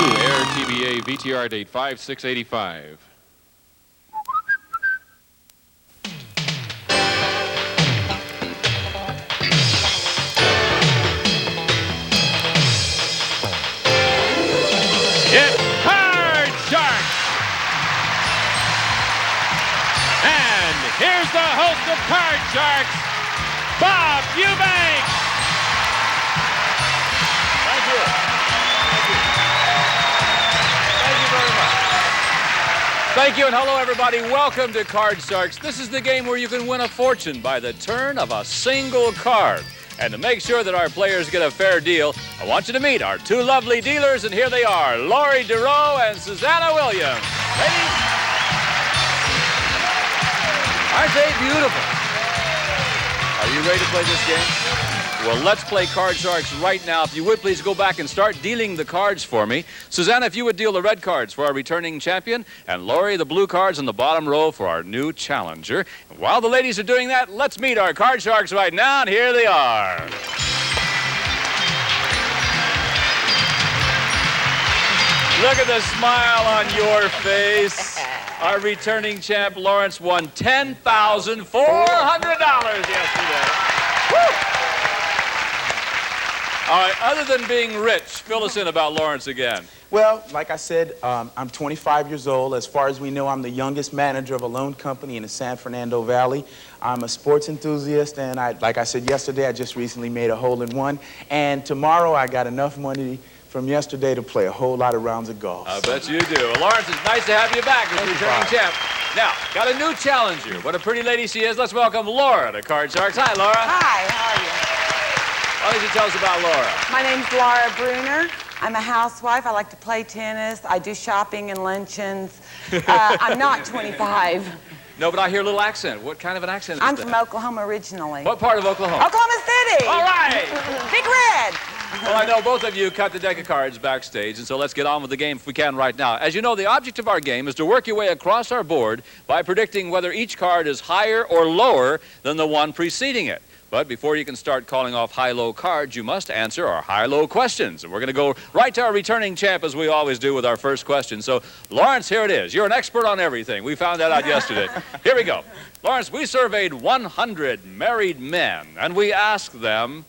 Air TBA VTR date 5/6/85. It's Card Sharks! And here's the host of Card Sharks, Bob Eubanks! Thank you. Thank you very much. Thank you, and hello, everybody. Welcome to Card Sharks. This is the game where you can win a fortune by the turn of a single card. And to make sure that our players get a fair deal, I want you to meet our two lovely dealers, and here they are, Lori DeRoe and Susanna Williams. Ladies, aren't they beautiful? Are you ready to play this game? Well, let's play Card Sharks right now. If you would, please go back and start dealing the cards for me. Susanna, if you would deal the red cards for our returning champion, and Lori, the blue cards in the bottom row for our new challenger. And while the ladies are doing that, let's meet our Card Sharks right now, and here they are. Look at the smile on your face. Our returning champ, Lawrence, won $10,400 yesterday. Woo! All right, other than being rich, fill us in about Lawrence again. Well, like I said, I'm 25 years old. As far as we know, I'm the youngest manager of a loan company in the San Fernando Valley. I'm a sports enthusiast, and like I said yesterday, I just recently made a hole-in-one. And tomorrow, I got enough money from yesterday to play a whole lot of rounds of golf. I bet you do. Well, Lawrence, it's nice to have you back as returning champ. Now, got a new challenger. What a pretty lady she is. Let's welcome Laura to Card Sharks. Hi, Laura. Hi, how are you? Why don't you tell us about Laura? My name's Laura Bruner. I'm a housewife. I like to play tennis. I do shopping and luncheons. I'm not 25. No, but I hear a little accent. What kind of an accent is I'm that? from Oklahoma originally. What part of Oklahoma? Oklahoma City. All right. Big Red. Well, I know both of you cut the deck of cards backstage, and so let's get on with the game if we can right now. As you know, the object of our game is to work your way across our board by predicting whether each card is higher or lower than the one preceding it. But before you can start calling off high-low cards, you must answer our high-low questions. And we're going to go right to our returning champ, as we always do with our first question. So, Lawrence, here it is. You're an expert on everything. We found that out yesterday. Here we go. Lawrence, we surveyed 100 married men, and we asked them,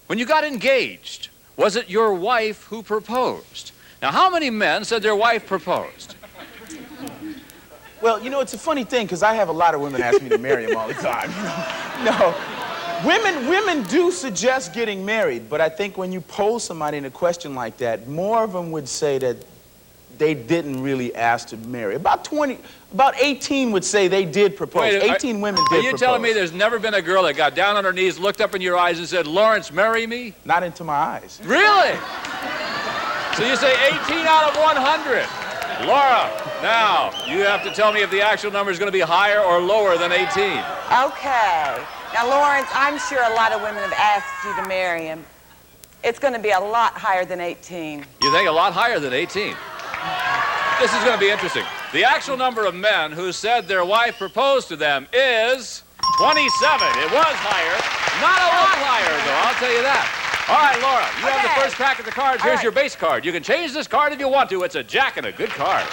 when you got engaged, was it your wife who proposed? Now, how many men said their wife proposed? Well, you know, it's a funny thing, because I have a lot of women ask me to marry them all the time. No. Women do suggest getting married, but I think when you pose somebody in a question like that, more of them would say that they didn't really ask to marry. About 18 would say they did propose. Wait, 18 women did propose. Are you telling me there's never been a girl that got down on her knees, looked up in your eyes, and said, Lawrence, marry me? Not into my eyes. Really? So you say 18 out of 100. Laura, now, you have to tell me if the actual number is going to be higher or lower than 18. Okay. Now, Lawrence, I'm sure a lot of women have asked you to marry him. It's going to be a lot higher than 18. You think a lot higher than 18? This is going to be interesting. The actual number of men who said their wife proposed to them is 27. It was higher. Not a lot higher, though, I'll tell you that. All right, Laura, you have the first crack at the cards. Here's your base card. You can change this card if you want to. It's a jack and a good card.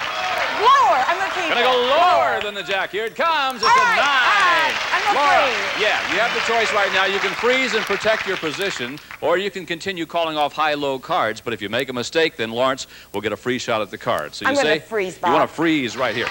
Lower. I'm going to keep it. Gonna go lower than the jack. Here it comes. It's a 9. I'm going to Laura, freeze. yeah, you have the choice right now. You can freeze and protect your position, or you can continue calling off high-low cards. But if you make a mistake, then Lawrence will get a free shot at the card. So you I'm going to freeze, Bob. You want to freeze right here.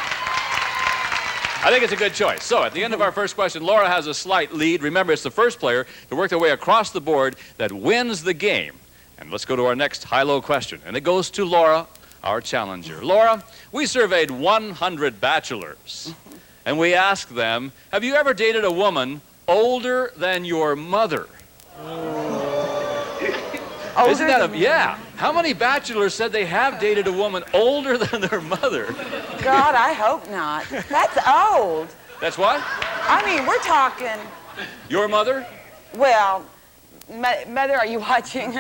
I think it's a good choice. So at the end of our first question, Laura has a slight lead. Remember, it's the first player to work their way across the board that wins the game. And let's go to our next high-low question. And it goes to Laura, our challenger. Laura, we surveyed 100 bachelors. And we asked them, have you ever dated a woman older than your mother? Isn't that yeah. How many bachelors said they have dated a woman older than their mother? God, I hope not. That's old. That's what? I mean, we're talking... Your mother? Well, Mother, are you watching?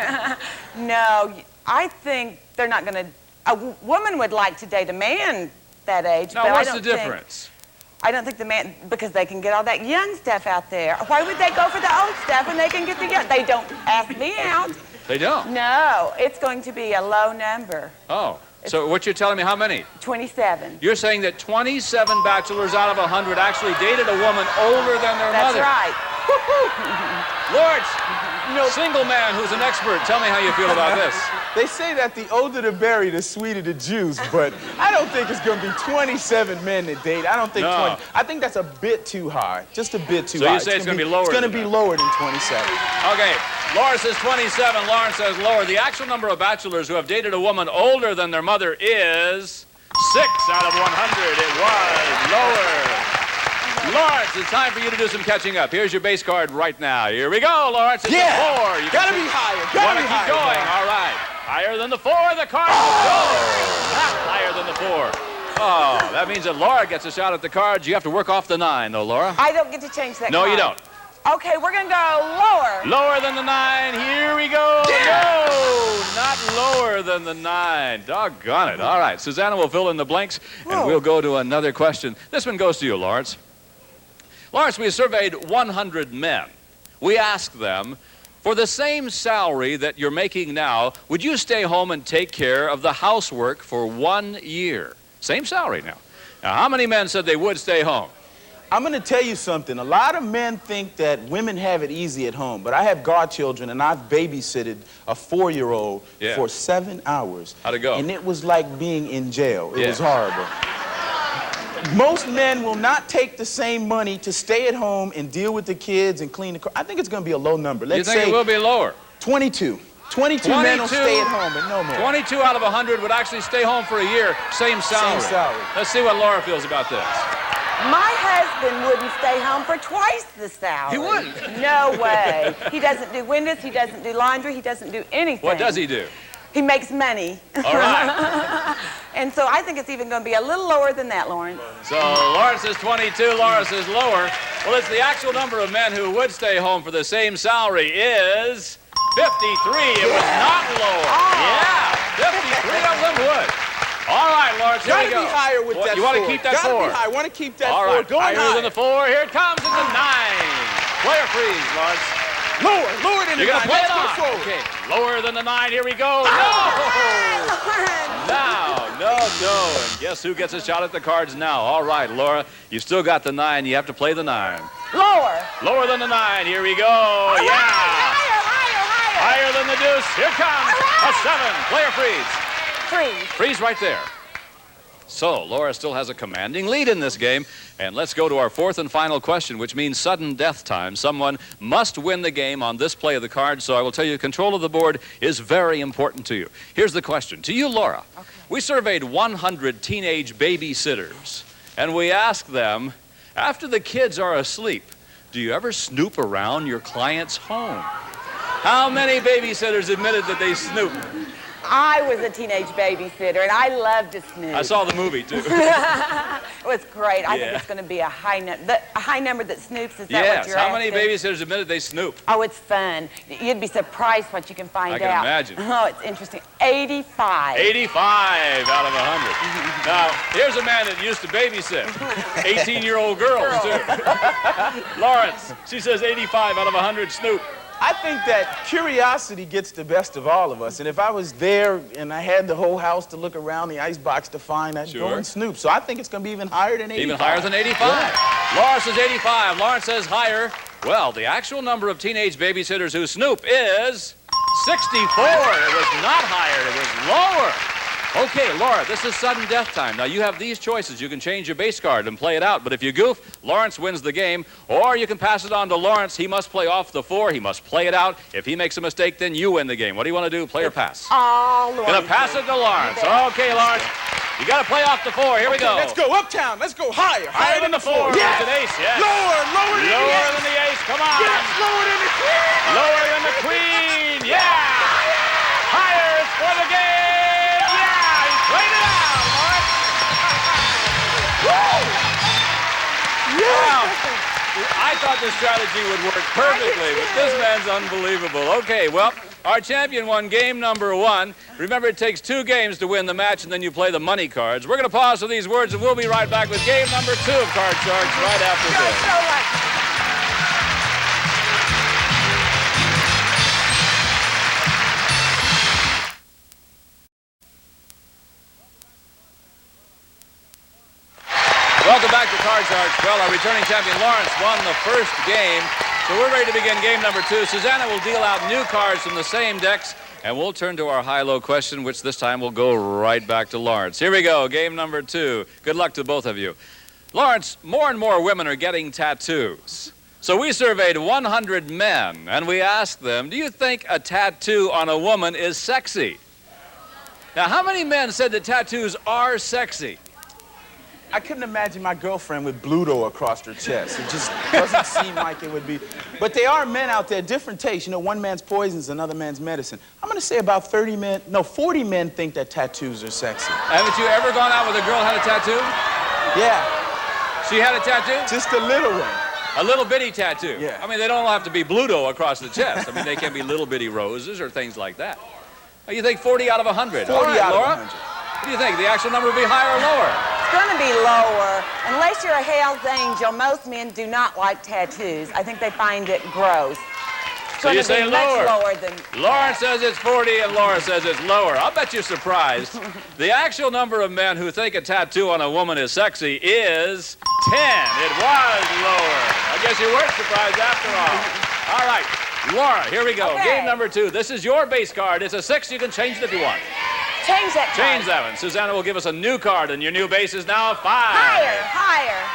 No, I think they're not going to... A woman would like to date a man that age, now, but what's I don't the difference? I don't think the man... Because they can get all that young stuff out there. Why would they go for the old stuff when they can get the young... They don't ask me out. They don't? No, it's going to be a low number. Oh. So what you're telling me, how many? 27. You're saying that 27 bachelors out of 100 actually dated a woman older than their That's mother. right. Lawrence, single man who's an expert, tell me how you feel about this. They say that the older the berry, the sweeter the juice, but I don't think it's going to be 27 men to date. I don't think No. 20. I think that's a bit too high. Just a bit too So high. you say it's gonna be lower It's going to than be that. lower than 27. Okay, Laura says 27, Lawrence says lower. The actual number of bachelors who have dated a woman older than their mother is 6 out of 100. It was lower. Lawrence, it's time for you to do some catching up. Here's your base card right now. Here we go, Lawrence. It's a 4. You Gotta be higher. Gotta be keep higher. going. All right. Higher than the 4. The card is going. Not higher than the 4. Oh, that means that Laura gets a shot at the cards. You have to work off the 9, though, Laura. I don't get to change that No, card. you don't. Okay, we're going to go lower. Lower than the 9. Here we go. No, not lower than the 9. Doggone it. All right, Susanna will fill in the blanks, and we'll go to another question. This one goes to you, Lawrence. Lawrence, we surveyed 100 men. We asked them, for the same salary that you're making now, would you stay home and take care of the housework for 1 year? Same salary now. Now, how many men said they would stay home? I'm going to tell you something. A lot of men think that women have it easy at home, but I have godchildren, and I've babysitted a 4-year-old for 7 hours. How'd it go? And it was like being in jail. It Yeah. was horrible. Most men will not take the same money to stay at home and deal with the kids and clean the car. I think it's going to be a low number. You Let's think say it will be lower? 22. 22 men will stay at home and no more. 22 out of 100 would actually stay home for a year, same salary. Same salary. Let's see what Laura feels about this. My husband wouldn't stay home for twice the salary. He wouldn't? No way. He doesn't do windows, he doesn't do laundry, he doesn't do anything. What does he do? He makes money. All right. And so I think it's even going to be a little lower than that, Lawrence. So Lawrence is 22, Laura says lower. Well, it's the actual number of men who would stay home for the same salary is 53. It was not lower. Yeah, 53 of them would. All right, Lawrence, here we Gotta go. be higher with that You want to 4. keep that Gotta 4? be high. I want to keep that All 4. right, Going higher than the 4. Here it comes. It's a 9. Player freeze, Lawrence. Lower than the You're 9. going to play Let's it go on. forward. Okay, lower than the 9. Here we go. No, and guess who gets a shot at the cards now? All right, Laura, you still got the 9. You have to play the 9. Lower. Lower than the 9. Here we go. Yeah. Higher. Higher than the deuce. Here comes a 7. Player freeze. Freeze. Freeze right there. So, Laura still has a commanding lead in this game. And let's go to our 4th and final question, which means sudden death time. Someone must win the game on this play of the cards. So I will tell you, control of the board is very important to you. Here's the question. To you, Laura. Okay. We surveyed 100 teenage babysitters. And we asked them, after the kids are asleep, do you ever snoop around your client's home? How many babysitters admitted that they snoop? I was a teenage babysitter, and I loved to snoop. I saw the movie, too. It was great. I think it's going to be a high number that snoops. Is that what you're How many asking? babysitters admitted they snoop? Oh, it's fun. You'd be surprised what you can find out. I can imagine. Oh, it's interesting. 85. 85 out of 100. Now, here's a man that used to babysit 18-year-old girls, too. Lawrence, she says 85 out of 100 snoop. I think that curiosity gets the best of all of us. And if I was there and I had the whole house to look around, the icebox to find, I'd go and snoop. So I think it's going to be even higher than 85. Even higher than 85. Yeah. Laura says 85. Lawrence says higher. Well, the actual number of teenage babysitters who snoop is 64. It was not higher. It was lower. Okay, Laura, this is sudden death time. Now, you have these choices. You can change your base card and play it out. But if you goof, Lawrence wins the game. Or you can pass it on to Lawrence. He must play off the 4. He must play it out. If he makes a mistake, then you win the game. What do you want to do? Play or pass? Oh, Lawrence. Gonna pass it to Lawrence. Okay, Lawrence. You got to play off the 4. Here we go. Let's go uptown. Let's go higher. Higher than the 4. Yes. It's an ace, yes. Lower than the Lower ace. than the ace. Come on. Yes, lower than the queen. Lower than the queen. Yeah. Higher. It's for the game. Yeah. He played it out, Lawrence. Wow. I thought this strategy would work perfectly, but this man's unbelievable. Okay, well, our champion won game number 1. Remember, it takes 2 games to win the match, and then you play the money cards. We're going to pause for these words, and we'll be right back with game number 2 of Card Sharks right after this. So lucky. Well, our returning champion Lawrence won the first game, so we're ready to begin game number 2. Susanna will deal out new cards from the same decks, and we'll turn to our high-low question, which this time will go right back to Lawrence. Here we go, game number 2. Good luck to both of you. Lawrence, more and more women are getting tattoos. So we surveyed 100 men, and we asked them, do you think a tattoo on a woman is sexy? Now, how many men said that tattoos are sexy? I couldn't imagine my girlfriend with Bluto across her chest. It just doesn't seem like it would be. But there are men out there, different tastes. You know, one man's poison is another man's medicine. I'm going to say about 40 men think that tattoos are sexy. Haven't you ever gone out with a girl who had a tattoo? Yeah. She had a tattoo? Just a little one. A little bitty tattoo? Yeah. I mean, they don't have to be Bluto across the chest. I mean, they can be little bitty roses or things like that. You think 40 out of 100? 40 All right, out Laura? of 100. What do you think? The actual number will be higher or lower? It's going to be lower. Unless you're a Hell's Angel, most men do not like tattoos. I think they find it gross. It's So going you to be say much lower. lower than... Lawrence says it's 40 and Laura says it's lower. I'll bet you're surprised. The actual number of men who think a tattoo on a woman is sexy is 10. It was lower. I guess you weren't surprised after all. All right, Laura, here we go. Okay. Game number 2. This is your base card. It's a 6. You can change it if you want. Change that card. Change that one. Susanna will give us a new card, and your new base is now a 5. Higher.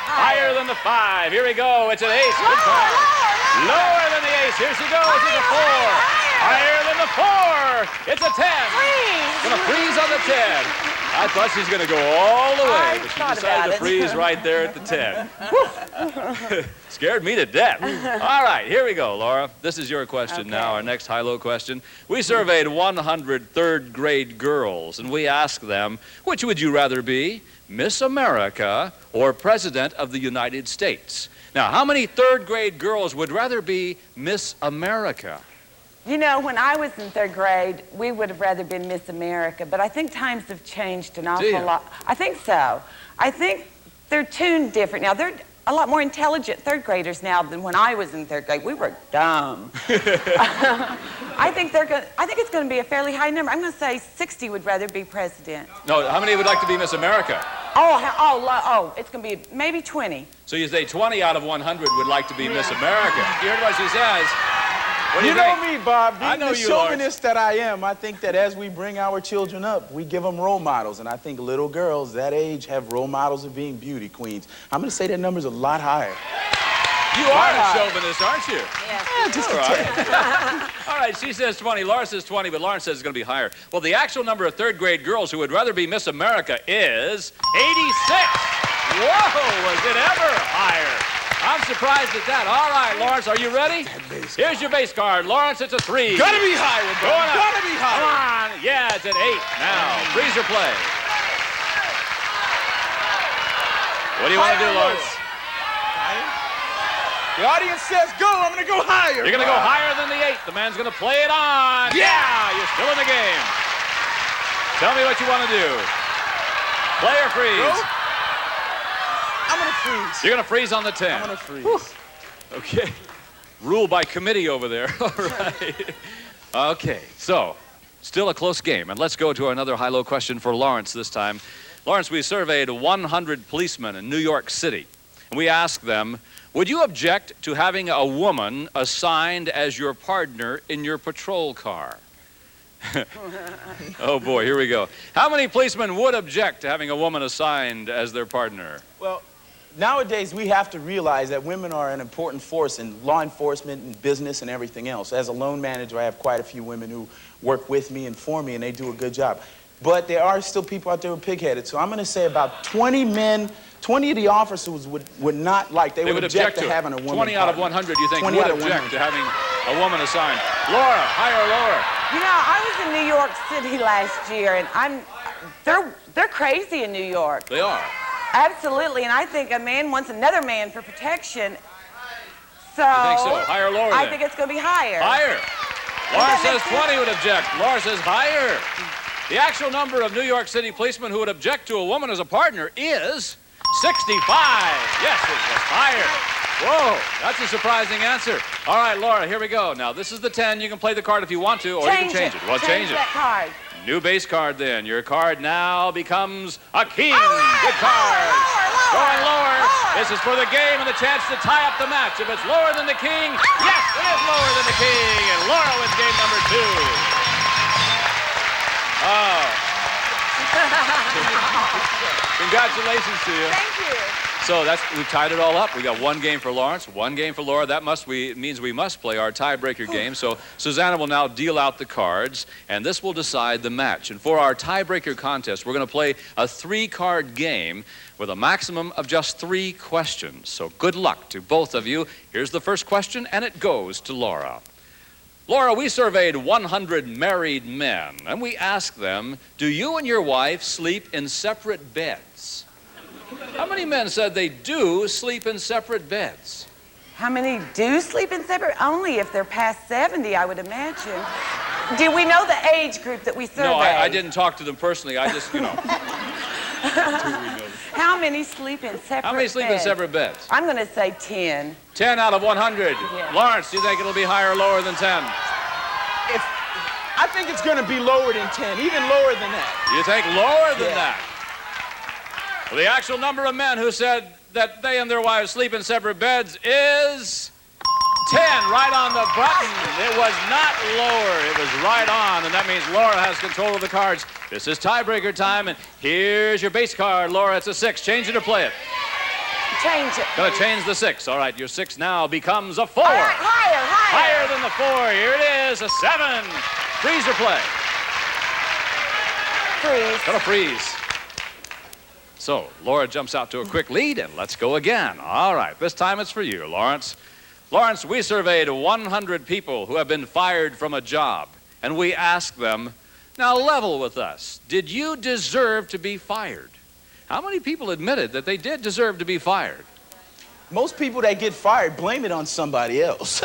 Higher than the 5. Here we go. It's an ace. Good Lower, card. lower, lower. Lower than the ace. Here she goes. It's a 4. Higher than the 4. It's a 10. Freeze. Gonna freeze on the 10. I thought she was gonna go all the way, I but she thought decided to about it. freeze right there at the 10. Whew. Scared me to death. All right, here we go, Laura. This is your question now, our next high-low question. We surveyed 100 third-grade girls, and we asked them, which would you rather be, Miss America or President of the United States? Now, how many third-grade girls would rather be Miss America? You know, when I was in 3rd grade, we would have rather been Miss America, but I think times have changed an Do you? awful lot. I think so. I think they're tuned different now. They're a lot more intelligent 3rd graders now than when I was in 3rd grade. We were dumb. I think it's going to be a fairly high number. I'm going to say 60 would rather be president. No, how many would like to be Miss America? It's going to be maybe 20. So you say 20 out of 100 would like to be Miss America. You heard what she says. What do You you know think? me, Bob. I know the you, Lawrence. chauvinist that I am, I think that as we bring our children up, we give them role models. And I think little girls that age have role models of being beauty queens. I'm going to say that number's a lot higher. You are a chauvinist, aren't you? Yes. Yeah, just All a tad. right. All right, she says 20. Laura says 20, but Lawrence says it's going to be higher. Well, the actual number of third-grade girls who would rather be Miss America is 86. Whoa, was it ever higher? I'm surprised at that. All right, Lawrence, are you ready? Here's your base card. Lawrence, it's a 3. Gotta be higher, bro. Going up. Gotta be higher. Come on. Yeah, it's an 8. Now, freeze your play. What do you want to do, Lawrence? The audience says go. I'm gonna go higher. You're going to go higher than the 8. The man's going to play it on. Yeah, you're still in the game. Tell me what you want to do. Play or freeze? Go. I'm gonna freeze. You're going to freeze on the 10. I'm gonna freeze. Okay. Rule by committee over there. All right. Okay, so still a close game. And let's go to another high-low question for Lawrence this time. Lawrence, we surveyed 100 policemen in New York City. And we asked them, would you object to having a woman assigned as your partner in your patrol car? Oh, boy, here we go. How many policemen would object to having a woman assigned as their partner? Well, nowadays we have to realize that women are an important force in law enforcement and business and everything else. As a loan manager, I have quite a few women who work with me and for me, and they do a good job. But there are still people out there who are pig-headed. So I'm going to say about 20 men, 20 of the officers would not like, they would object to having a woman 20 out of partner. 100, you think, 20 would out of object 100. to having a woman assigned. Laura, higher or lower? You know, I was in New York City last year, and they're crazy in New York. They are. Absolutely, and I think a man wants another man for protection. So, You think so? Higher or lower I then? think it's going to be higher. Higher. Laura that says make sense? 20 would object. Laura says higher. The actual number of New York City policemen who would object to a woman as a partner is 65. Yes, it was higher. Whoa, that's a surprising answer. All right, Laura, here we go. Now, this is the 10. You can play the card if you want to, or you can change it. Well, change it. that card. New base card then. Your card now becomes a king. All right, Good card. lower, lower. Going lower. This is for the game and the chance to tie up the match. If it's lower than the king, yes, it is lower than the king. And Laura wins game number 2. Oh. Congratulations to you. Thank you. So we've tied it all up. We got 1 game for Lawrence, 1 game for Laura. That means we must play our tiebreaker game. So Susanna will now deal out the cards, and this will decide the match. And for our tiebreaker contest, we're going to play a 3-card game with a maximum of just 3 questions. So good luck to both of you. Here's the first question, and it goes to Laura. Laura, we surveyed 100 married men, and we asked them, do you and your wife sleep in separate beds? How many men said they do sleep in separate beds? How many do sleep in separate? Only if they're past 70, I would imagine. Do we know the age group that we surveyed? No, I didn't talk to them personally. I just, How many sleep in separate beds? How many sleep in separate beds? I'm going to say 10. 10 out of 100. Yeah. Lawrence, do you think it'll be higher or lower than 10? I think it's going to be lower than 10, even lower than that. You think lower than Yeah. that? Well, the actual number of men who said that they and their wives sleep in separate beds is 10, right on the button. It was not lower, it was right on, and that means Laura has control of the cards. This is tiebreaker time, and here's your base card. Laura, it's a 6. Change it or play it? Change it. Gonna change the 6. All right, your 6 now becomes a 4. All right, higher. Higher than the 4. Here it is, a 7. Freeze or play? Freeze. Gonna freeze. So, Laura jumps out to a quick lead, and let's go again. All right, this time it's for you, Lawrence. Lawrence, we surveyed 100 people who have been fired from a job, and we asked them, now level with us, did you deserve to be fired? How many people admitted that they did deserve to be fired? Most people that get fired blame it on somebody else.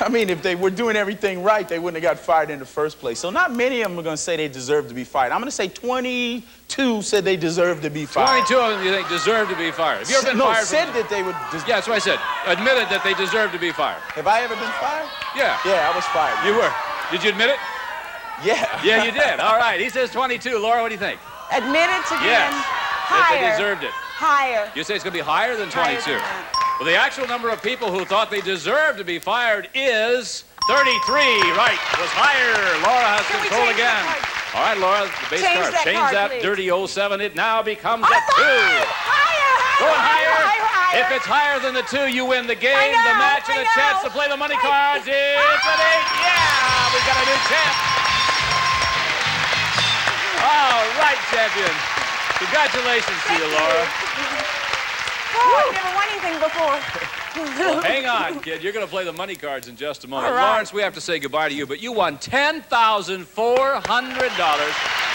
I mean, if they were doing everything right, they wouldn't have got fired in the first place. So not many of them are going to say they deserve to be fired. I'm going to say 22 said they deserve to be fired. 22 of them you think deserve to be fired. Have you ever been No, fired? said that they would. Yeah, that's what I said. Admitted that they deserve to be fired. Have I ever been fired? Yeah. Yeah, I was fired. You were. Did you admit it? Yeah. Yeah, you did. All right. He says 22. Laura, what do you think? Admitted to being Yes. That they higher. desered it. Higher. You say it's going to be higher than Higher 22. than that. Well, the actual number of people who thought they deserved to be fired is 33. Right. It was higher. Laura has Can we control change again. that card? All right, Laura, the base Change card. that Change card, that please. dirty 07. It now becomes a 2. Higher. Going higher. Higher. If it's higher than the 2, you win the game, I know, the match, and I a chance know. to play the money cards. It's an 8. Yeah, we've got a new champ. All right, champion. Congratulations to you, Laura. Oh, I've never won anything before. Well, hang on, kid. You're going to play the money cards in just a moment. All right. Lawrence, we have to say goodbye to you, but you won $10,400.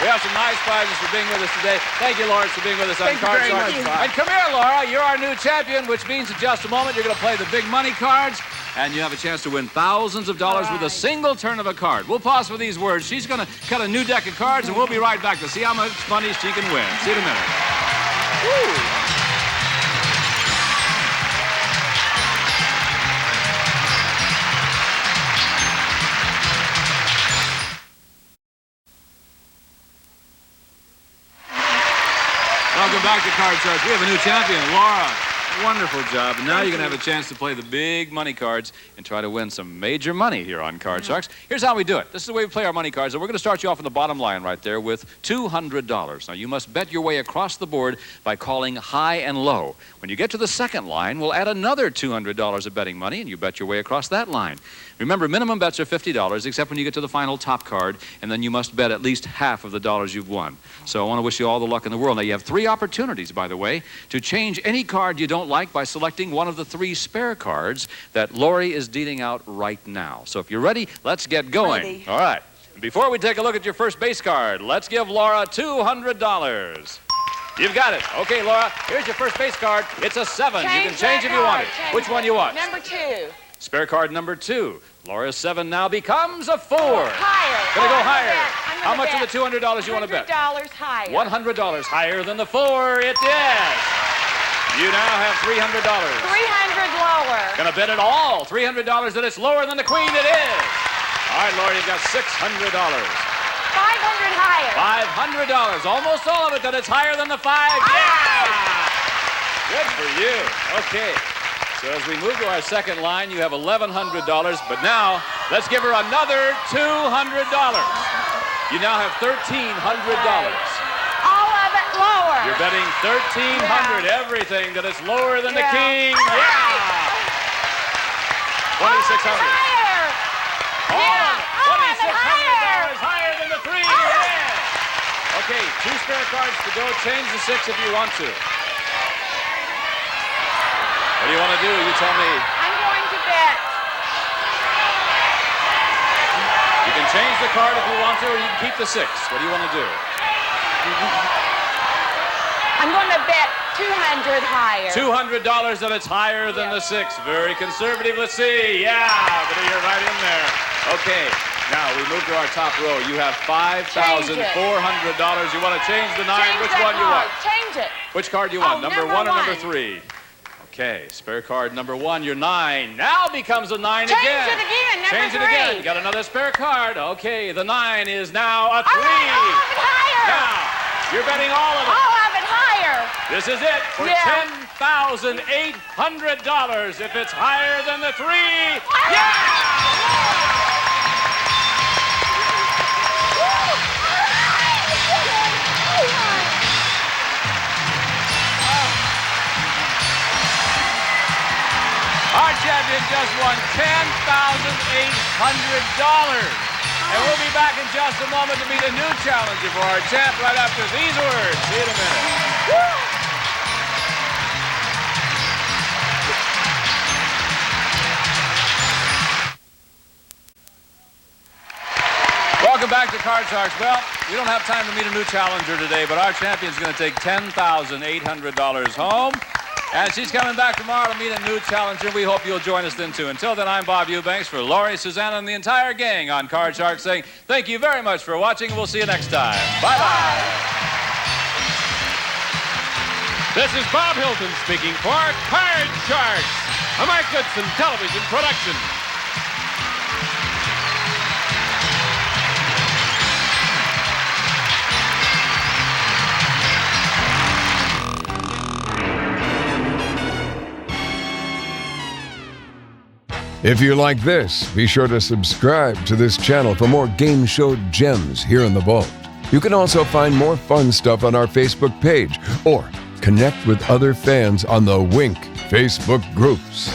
We have some nice prizes for being with us today. Thank you, Lawrence, for being with us on Thank you Card very Sharks. much, Bob. And come here, Laura. You're our new champion, which means in just a moment you're going to play the big money cards, and you have a chance to win thousands of dollars with a single turn of a card. We'll pause for these words. She's going to cut a new deck of cards, and we'll be right back to see how much money she can win. See you in a minute. Woo. Welcome back to Card Sharks. We have a new champion, Laura. Wonderful job. And now you're going to have a chance to play the big money cards and try to win some major money here on Card Sharks. Here's how we do it. This is the way we play our money cards. And we're going to start you off on the bottom line right there with $200. Now, you must bet your way across the board by calling high and low. When you get to the second line, we'll add another $200 of betting money, and you bet your way across that line. Remember, minimum bets are $50, except when you get to the final top card, and then you must bet at least half of the dollars you've won. So I want to wish you all the luck in the world. Now, you have 3 opportunities, by the way, to change any card you don't like by selecting one of the 3 spare cards that Lori is dealing out right now. So if you're ready, let's get going. Ready. All right. Before we take a look at your first base card, let's give Laura $200. You've got it. Okay, Laura, here's your first base card. It's a 7. You can change if you want it. Which one you want? Number 2. Spare card number 2. Laura's 7 now becomes a 4. Higher. Gonna go I'm higher. gonna How much bet of the $200 you want to bet? $100 higher. $100 higher than the 4. It is. You now have $300. 300 lower. Gonna bet it all. $300 that it's lower than the queen. It is. All right, Laura, you've got $600. 500 higher. $500. Almost all of it that it's higher than the 5. Yeah! Good for you. Okay. So as we move to our second line, you have $1,100. But now, let's give her another $200. You now have $1,300. All of it lower. You're betting $1,300. Yeah. Everything that is lower than the Yeah. king. All Yeah. right. 2,600. Higher. $2,600 higher than the 3. Yeah. Okay, 2 spare cards to go. Change the 6 if you want to. What do you want to do? You tell me. I'm going to bet. You can change the card if you want to, or you can keep the 6. What do you want to do? I'm going to bet $200 higher. $200 that it's higher than the 6. Very conservative. Let's see. Yeah, but you're right in there. Okay, now we move to our top row. You have $5,400. You want to change the 9? Change Which that one you want? card. Change it. Which card do you want? Oh, number number 1 or number 1. 3? Okay, spare card number 1, your 9. Now becomes a 9 Change again. it again, number Change it 3. again. You got another spare card. Okay, the 9 is now a 3. All right, all of it higher. Now, you're betting all of it. All of it higher. This is it for Yeah. $10,800 if it's higher than the 3. Yeah! Our champion just won $10,800. And we'll be back in just a moment to meet a new challenger for our champ right after these words. See you in a minute. Welcome back to Card Sharks. Well, we don't have time to meet a new challenger today, but our champion's going to take $10,800 home. And she's coming back tomorrow to meet a new challenger. We hope you'll join us then, too. Until then, I'm Bob Eubanks for Laurie, Susanna, and the entire gang on Card Sharks saying thank you very much for watching, and we'll see you next time. Bye-bye. This is Bob Hilton speaking for Card Sharks, a Mark Goodson television production. If you like this, be sure to subscribe to this channel for more game show gems here in the vault. You can also find more fun stuff on our Facebook page or connect with other fans on the Wink Facebook groups.